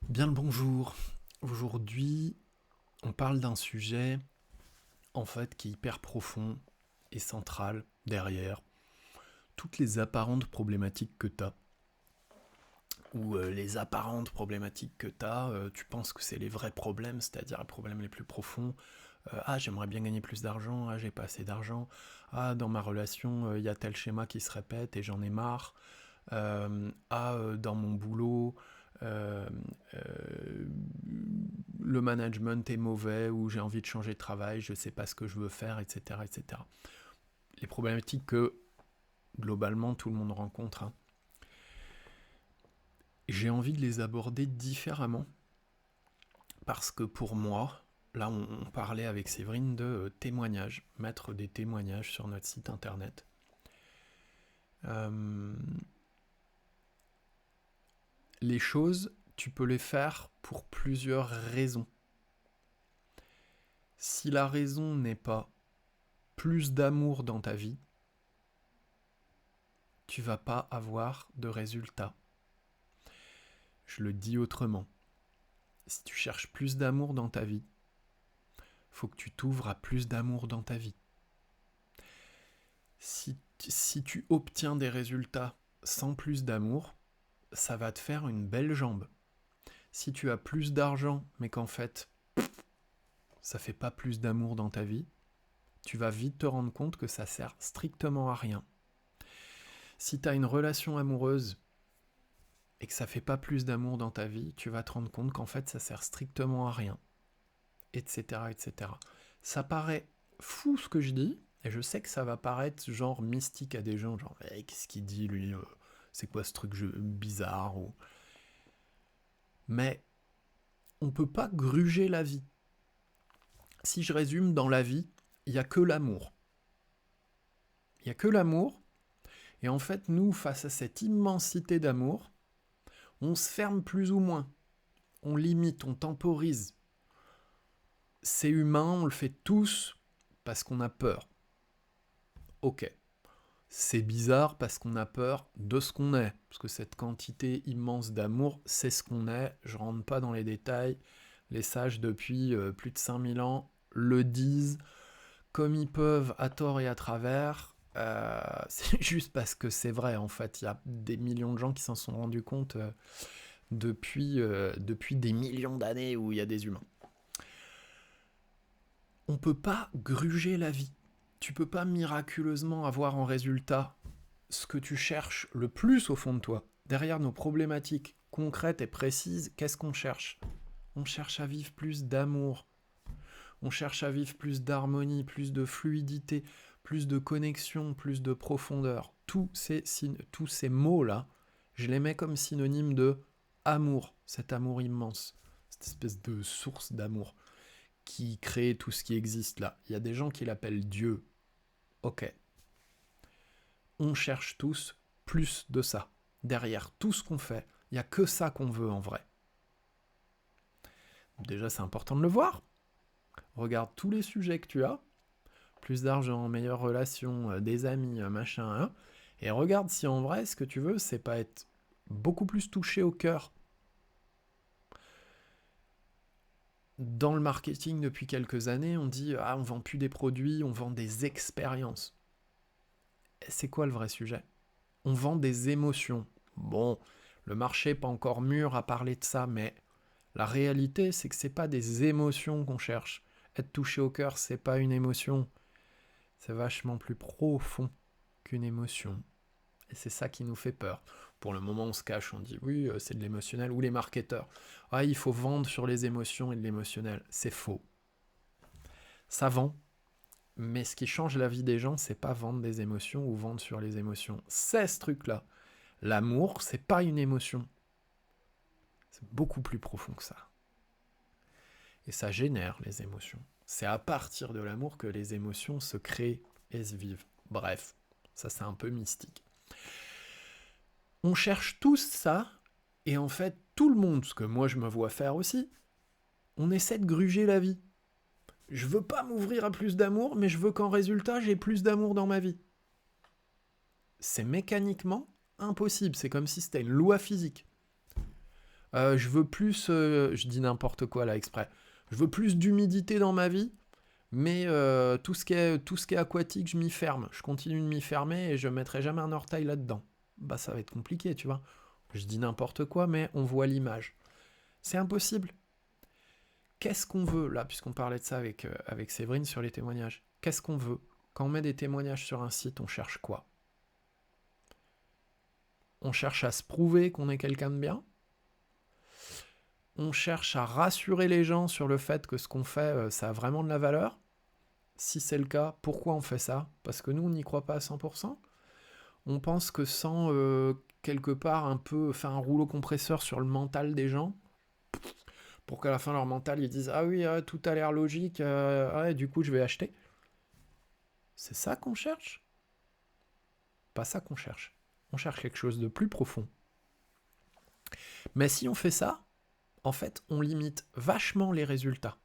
Bien le bonjour. Aujourd'hui, on parle d'un sujet en fait qui est hyper profond et central derrière toutes les apparentes problématiques que tu as ou les apparentes problématiques que tu as, tu penses que c'est les vrais problèmes, c'est-à-dire les problèmes les plus profonds. Ah, j'aimerais bien gagner plus d'argent, ah, j'ai pas assez d'argent, ah, dans ma relation, il y a tel schéma qui se répète et j'en ai marre. Dans mon boulot, euh, euh, le management est mauvais ou j'ai envie de changer de travail, je ne sais pas ce que je veux faire, etc., etc. Les problématiques que globalement tout le monde rencontre, hein. J'ai envie de les aborder différemment parce que pour moi, là on parlait avec Séverine de témoignages, mettre des témoignages sur notre site internet. Euh, les choses, tu peux les faire pour plusieurs raisons. Si la raison n'est pas plus d'amour dans ta vie, tu vas pas avoir de résultats. Je le dis autrement. Si tu cherches plus d'amour dans ta vie, faut que tu t'ouvres à plus d'amour dans ta vie. Si tu obtiens des résultats sans plus d'amour, ça va te faire une belle jambe. Si tu as plus d'argent, mais qu'en fait, ça fait pas plus d'amour dans ta vie, tu vas vite te rendre compte que ça sert strictement à rien. Si tu as une relation amoureuse et que ça fait pas plus d'amour dans ta vie, tu vas te rendre compte qu'en fait ça sert strictement à rien, etc., etc. Ça paraît fou ce que je dis, et je sais que ça va paraître genre mystique à des gens, genre qu'est-ce qu'il dit lui, c'est quoi ce truc bizarre ou... Mais on peut pas gruger la vie. Si je résume, dans la vie, il y a que l'amour. Il y a que l'amour, et en fait nous, face à cette immensité d'amour, on se ferme plus ou moins, on limite, on temporise. C'est humain, on le fait tous parce qu'on a peur. Ok. C'est bizarre parce qu'on a peur de ce qu'on est. Parce que cette quantité immense d'amour, c'est ce qu'on est. Je rentre pas dans les détails. Les sages, depuis plus de 5000 ans, le disent comme ils peuvent, à tort et à travers. C'est juste parce que c'est vrai, en fait. Il y a des millions de gens qui s'en sont rendus compte depuis des millions d'années où il y a des humains. On peut pas gruger la vie. Tu peux pas miraculeusement avoir en résultat ce que tu cherches le plus au fond de toi. Derrière nos problématiques concrètes et précises, qu'est-ce qu'on cherche? On cherche à vivre plus d'amour. On cherche à vivre plus d'harmonie, plus de fluidité, plus de connexion, plus de profondeur. Tous ces mots-là, je les mets comme synonyme de amour, cet amour immense, cette espèce de source d'amour qui crée tout ce qui existe là. Il y a des gens qui l'appellent Dieu. Ok. On cherche tous plus de ça. Derrière tout ce qu'on fait, il n'y a que ça qu'on veut en vrai. Déjà, c'est important de le voir. Regarde tous les sujets que tu as. Plus d'argent, meilleure relation, des amis, machin, hein. Et regarde si en vrai, ce que tu veux, c'est pas être beaucoup plus touché au cœur. Dans le marketing, depuis quelques années, on dit « Ah, on vend plus des produits, on vend des expériences. » C'est quoi le vrai sujet? On vend des émotions. Bon, le marché n'est pas encore mûr à parler de ça, mais la réalité, c'est que c'est pas des émotions qu'on cherche. Être touché au cœur, c'est pas une émotion. C'est vachement plus profond qu'une émotion. Et c'est ça qui nous fait peur. Pour le moment, on se cache, on dit oui, c'est de l'émotionnel. Ou les marketeurs. Ah, il faut vendre sur les émotions et de l'émotionnel. C'est faux. Ça vend. Mais ce qui change la vie des gens, c'est pas vendre des émotions ou vendre sur les émotions. C'est ce truc-là. L'amour, c'est pas une émotion. C'est beaucoup plus profond que ça. Et ça génère les émotions. C'est à partir de l'amour que les émotions se créent et se vivent. Bref, ça c'est un peu mystique. On cherche tous ça, et en fait, tout le monde, ce que moi je me vois faire aussi, on essaie de gruger la vie. Je veux pas m'ouvrir à plus d'amour, mais je veux qu'en résultat, j'ai plus d'amour dans ma vie. C'est mécaniquement impossible, c'est comme si c'était une loi physique. Je veux plus, je dis n'importe quoi là exprès, je veux plus d'humidité dans ma vie, mais tout ce qui est aquatique, je m'y ferme. Je continue de m'y fermer et je mettrai jamais un orteil là-dedans. Bah ça va être compliqué, tu vois. Je dis n'importe quoi, mais on voit l'image. C'est impossible. Qu'est-ce qu'on veut, là, puisqu'on parlait de ça avec Séverine sur les témoignages? Qu'est-ce qu'on veut? Quand on met des témoignages sur un site, on cherche quoi? On cherche à se prouver qu'on est quelqu'un de bien? On cherche à rassurer les gens sur le fait que ce qu'on fait, ça a vraiment de la valeur? Si c'est le cas, pourquoi on fait ça? Parce que nous, on n'y croit pas à 100%? On pense que sans, quelque part, un peu faire un rouleau compresseur sur le mental des gens, pour qu'à la fin, leur mental, ils disent « Ah oui, tout a l'air logique, ouais, du coup, je vais acheter ». C'est ça qu'on cherche? Pas ça qu'on cherche. On cherche quelque chose de plus profond. Mais si on fait ça, en fait, on limite vachement les résultats.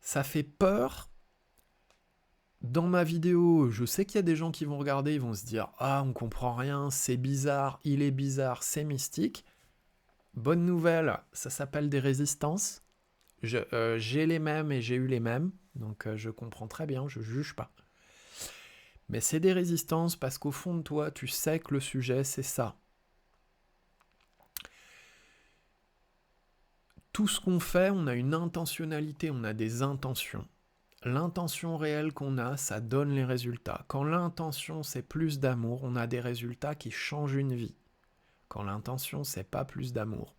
Ça fait peur. Dans ma vidéo, je sais qu'il y a des gens qui vont regarder, ils vont se dire « Ah, on comprend rien, c'est bizarre, il est bizarre, c'est mystique ». Bonne nouvelle, ça s'appelle des résistances. J'ai les mêmes et j'ai eu les mêmes, donc je comprends très bien, je juge pas. Mais c'est des résistances parce qu'au fond de toi, tu sais que le sujet, c'est ça. Tout ce qu'on fait, on a une intentionnalité, on a des intentions. L'intention réelle qu'on a, ça donne les résultats. Quand l'intention, c'est plus d'amour, on a des résultats qui changent une vie. Quand l'intention, c'est pas plus d'amour,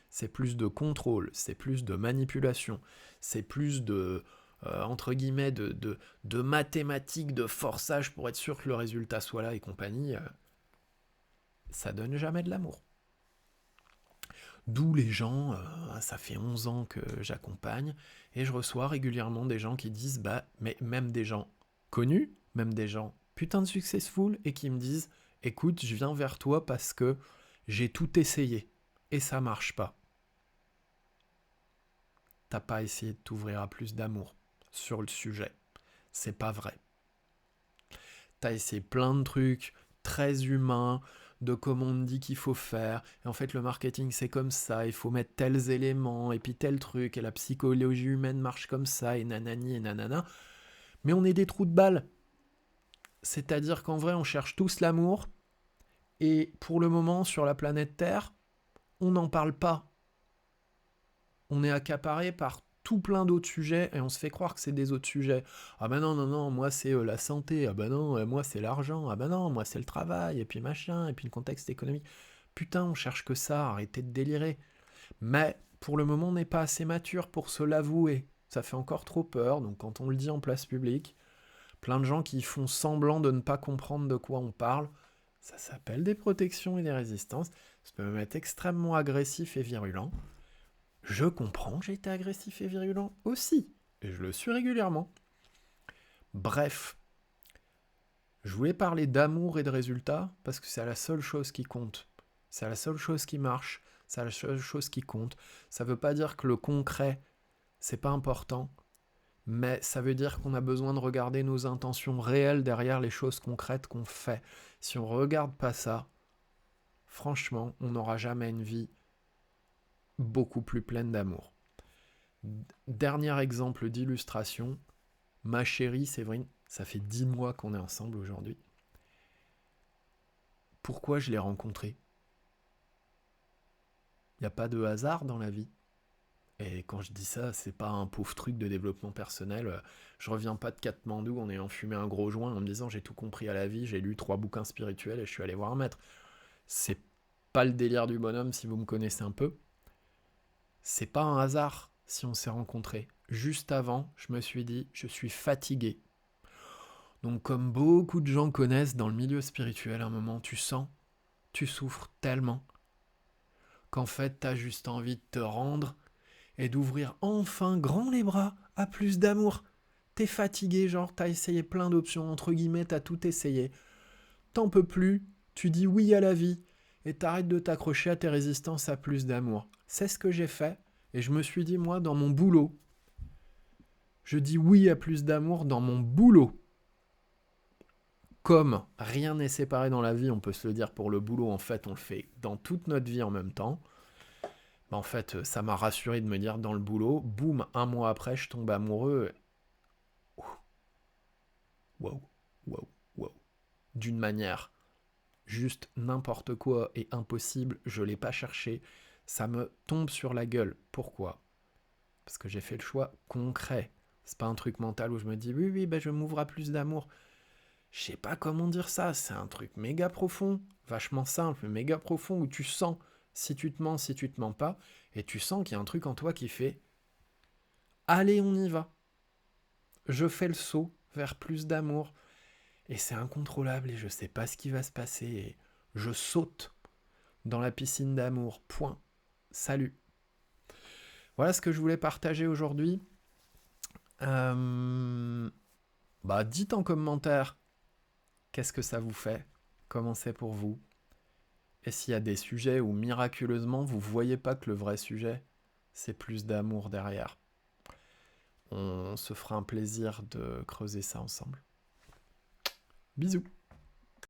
c'est plus de contrôle, c'est plus de manipulation, c'est plus de, entre guillemets, de mathématiques, de forçage pour être sûr que le résultat soit là et compagnie, ça donne jamais de l'amour. D'où les gens, ça fait 11 ans que j'accompagne, et je reçois régulièrement des gens qui disent, bah, mais même des gens connus, même des gens putain de successful, et qui me disent, écoute, je viens vers toi parce que j'ai tout essayé, et ça marche pas. T'as pas essayé de t'ouvrir à plus d'amour sur le sujet. C'est pas vrai. T'as essayé plein de trucs très humains, de comment on te dit qu'il faut faire. Et en fait, le marketing, c'est comme ça. Il faut mettre tels éléments, et puis tel truc, et la psychologie humaine marche comme ça, et nanani, et nanana. Mais on est des trous de balles. C'est-à-dire qu'en vrai, on cherche tous l'amour, et pour le moment, sur la planète Terre, on n'en parle pas. On est accaparé par tout plein d'autres sujets et on se fait croire que c'est des autres sujets. Ah ben non, non, non, moi c'est la santé, ah ben non, moi c'est l'argent, ah ben non, moi c'est le travail, et puis machin, et puis le contexte économique. Putain, on cherche que ça, arrêtez de délirer. Mais pour le moment, on n'est pas assez mature pour se l'avouer. Ça fait encore trop peur, donc quand on le dit en place publique, plein de gens qui font semblant de ne pas comprendre de quoi on parle, ça s'appelle des protections et des résistances. Ça peut même être extrêmement agressif et virulent. Je comprends que j'ai été agressif et virulent aussi, et je le suis régulièrement. Bref, je voulais parler d'amour et de résultats parce que c'est la seule chose qui compte. C'est la seule chose qui marche, c'est la seule chose qui compte. Ça veut pas dire que le concret, c'est pas important, mais ça veut dire qu'on a besoin de regarder nos intentions réelles derrière les choses concrètes qu'on fait. Si on regarde pas ça, franchement, on n'aura jamais une vie beaucoup plus pleine d'amour. Dernier exemple d'illustration, ma chérie Séverine, ça fait 10 mois qu'on est ensemble aujourd'hui. Pourquoi je l'ai rencontrée? Il n'y a pas de hasard dans la vie. Et quand je dis ça, c'est pas un pauvre truc de développement personnel. Je reviens pas de Katmandou en ayant fumé un gros joint en me disant j'ai tout compris à la vie, j'ai lu 3 bouquins spirituels et je suis allé voir un maître. C'est pas le délire du bonhomme si vous me connaissez un peu. C'est pas un hasard si on s'est rencontrés. Juste avant, je me suis dit je suis fatigué. Donc comme beaucoup de gens connaissent dans le milieu spirituel, à un moment tu sens, tu souffres tellement qu'en fait t'as juste envie de te rendre et d'ouvrir enfin grand les bras à plus d'amour. T'es fatigué, genre t'as essayé plein d'options, entre guillemets t'as tout essayé. T'en peux plus, tu dis oui à la vie et t'arrêtes de t'accrocher à tes résistances à plus d'amour. C'est ce que j'ai fait et je me suis dit moi dans mon boulot, je dis oui à plus d'amour dans mon boulot. Comme rien n'est séparé dans la vie, on peut se le dire pour le boulot, en fait, on le fait dans toute notre vie en même temps. Bah, en fait, ça m'a rassuré de me dire dans le boulot, boum, 1 mois après, je tombe amoureux. Wow, wow, wow. D'une manière juste n'importe quoi et impossible, je l'ai pas cherché. Ça me tombe sur la gueule. Pourquoi? Parce que j'ai fait le choix concret. C'est pas un truc mental où je me dis oui, oui, ben je m'ouvre à plus d'amour. Je sais pas comment dire ça, c'est un truc méga profond, vachement simple, mais méga profond où tu sens si tu te mens, si tu te mens pas, et tu sens qu'il y a un truc en toi qui fait allez, on y va. Je fais le saut vers plus d'amour, et c'est incontrôlable, et je sais pas ce qui va se passer, et je saute dans la piscine d'amour. Point. Salut. Voilà ce que je voulais partager aujourd'hui. Dites en commentaire qu'est-ce que ça vous fait, comment c'est pour vous, et s'il y a des sujets où miraculeusement vous voyez pas que le vrai sujet, c'est plus d'amour derrière. On se fera un plaisir de creuser ça ensemble. Bisous.